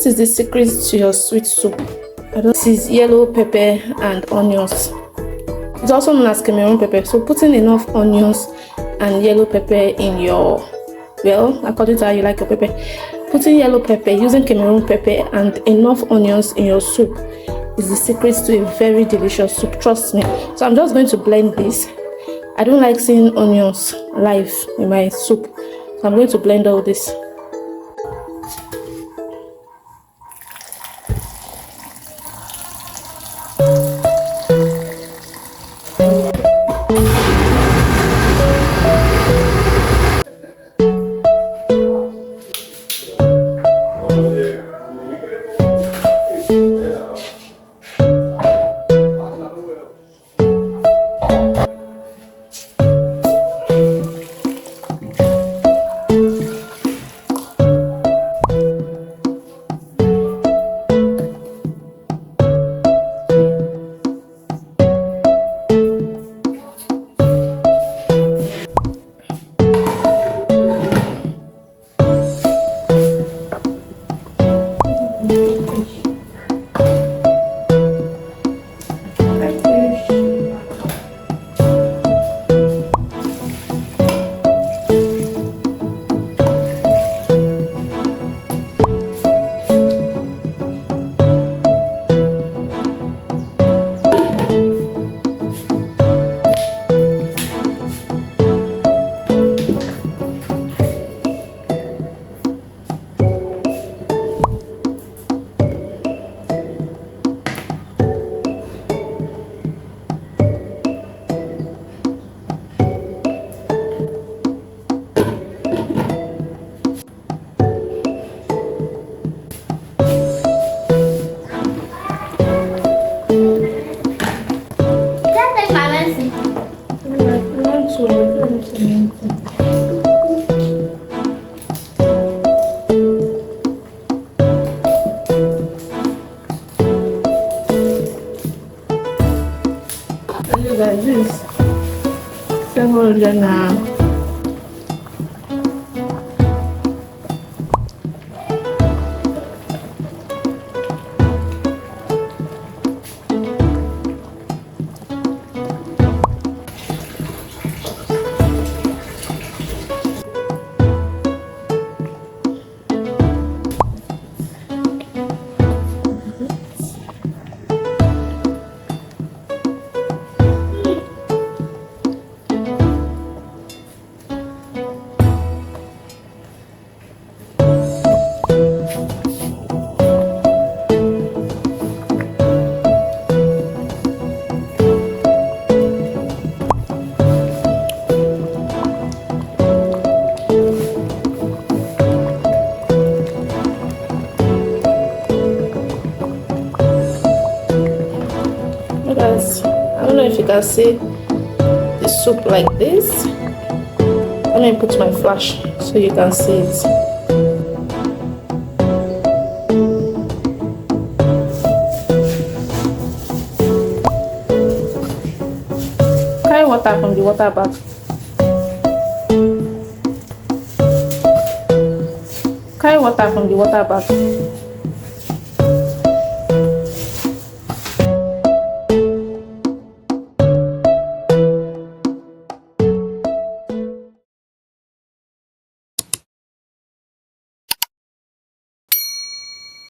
this is the secret to your sweet soup. This is yellow pepper and onions. It's also known as Cameroon pepper. So putting enough onions and yellow pepper in your, well, according to how you like your pepper, putting yellow pepper, using Cameroon pepper and enough onions in your soup is the secret to a very delicious soup, trust me. So I'm just going to blend this. I don't like seeing onions live in my soup, so I'm going to blend all this. Like this, 700 now. I don't know if you can see the soup like this. Let me put my flash so you can see it. Carry water from the water bag. Carry water from the water bag.